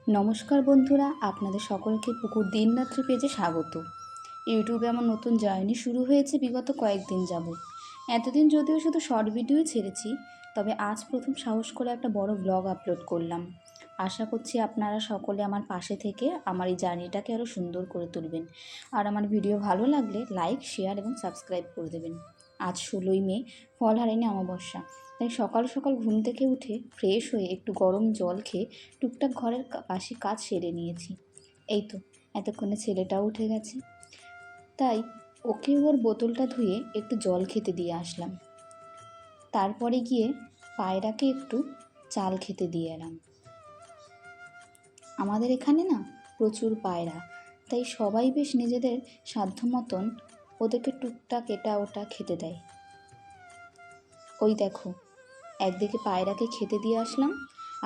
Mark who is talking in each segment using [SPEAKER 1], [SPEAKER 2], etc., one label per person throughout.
[SPEAKER 1] নমস্কার বন্ধুরা, আপনাদের সকলকে পুকুর দিনরাত্রি পেজে স্বাগত। ইউটিউবে আমার নতুন জার্নি শুরু হয়েছে বিগত কয়েকদিন যাবত। এতদিন যদিও শুধু শর্ট ভিডিও ছেড়েছি, তবে আজ প্রথম সাহস করে একটা বড় ব্লগ আপলোড করলাম। আশা করছি আপনারা সকলে আমার পাশে থেকে আমার এই জার্নিটাকে আরও সুন্দর করে তুলবেন। আর আমার ভিডিও ভালো লাগলে লাইক, শেয়ার এবং সাবস্ক্রাইব করে দেবেন। আজ 16ই মে, ফলহারিণী অমাবস্যা। তাই সকাল সকাল ঘুম থেকে উঠে ফ্রেশ হয়ে একটু গরম জল খেয়ে টুকটাক ঘরের বাসি কাজ সেরে নিয়েছি। এই তো এতক্ষণে ছেলেটাও উঠে গেছে, তাই ওকে ওর বোতলটা ধুয়ে একটু জল খেতে দিয়ে আসলাম। তারপরে গিয়ে পায়রাকে একটু চাল খেতে দিয়ে এলাম। আমাদের এখানে না প্রচুর পায়রা, তাই সবাই বেশ নিজেদের সাধ্য মতন ওদেরকে টুকটাক এটা ওটা খেতে দেয়। ওই দেখো, একদিকে পায়রাকে খেতে দিয়ে আসলাম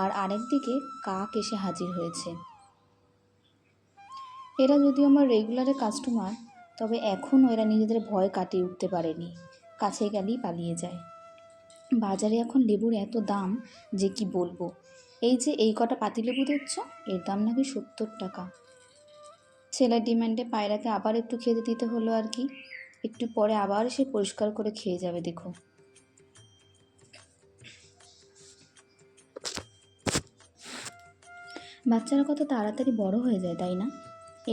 [SPEAKER 1] আর আরেকদিকে কাক এসে হাজির হয়েছে। এরা যদিও আমার রেগুলারের কাস্টমার, তবে এখনও এরা নিজেদের ভয় কাটিয়ে উঠতে পারেনি, কাছে গেলেই পালিয়ে যায়। বাজারে এখন লেবুর এত দাম যে কি বলবো। এই যে এই কটা পাতিলেবু দেখছ, এর দাম নাকি 70 টাকা। ছেলের ডিমান্ডে পায়রাকে আবার একটু খেতে দিতে হলো আর কি। একটু পরে আবার সে পরিষ্কার করে খেয়ে যাবে দেখো। বাচ্চারা কত তাড়াতাড়ি বড় হয়ে যায়, তাই না?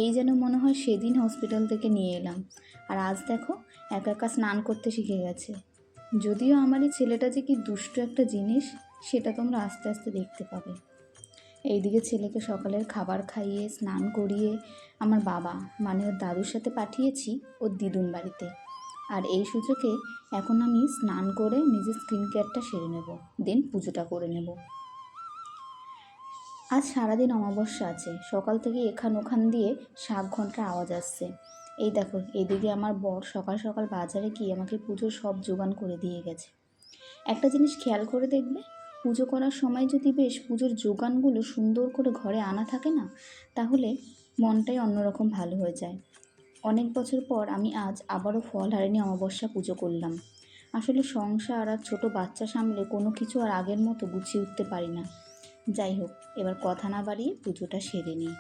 [SPEAKER 1] এই যেন মনে হয় সেদিন হসপিটাল থেকে নিয়ে এলাম, আর আজ দেখো একা একা স্নান করতে শিখে গেছে। যদিও আমার এই ছেলেটা যে কি দুষ্ট একটা জিনিস, সেটা তোমরা আস্তে আস্তে দেখতে পাবে। এইদিকে ছেলেকে সকালের খাবার খাইয়ে স্নান করিয়ে আমার বাবা মানে ওর দাদুর সাথে পাঠিয়েছি ওর দিদুন বাড়িতে। আর এই সুযোগে এখন আমি স্নান করে নিজের স্কিন কেয়ারটা সেরে নেব, দেন পুজোটা করে নেব। আজ সারাদিন অমাবস্যা আছে, সকাল থেকে এখান ওখান দিয়ে শাক ঘন্টার আওয়াজ আসছে। এই দেখো, এদিকে আমার বর সকাল সকাল বাজারে গিয়ে আমাকে পুজোর সব জোগান করে দিয়ে গেছে। একটা জিনিস খেয়াল করে দেখবে, পুজো করার সময় যদি বেশ পুজোর জোগানগুলো সুন্দর করে ঘরে আনা থাকে না, তাহলে মনটাই অন্যরকম ভালো হয়ে যায়। অনেক বছর পর আমি আজ আবারও ফলহারিণী অমাবস্যা পুজো করলাম। আসলে সংসার আর ছোট বাচ্চা সামলে কোনো কিছু আর আগের মতো গুছিয়ে উঠতে পারি না। যাই হোক, এবার কথা না বাড়িয়ে পুজোটা সেরে নিই।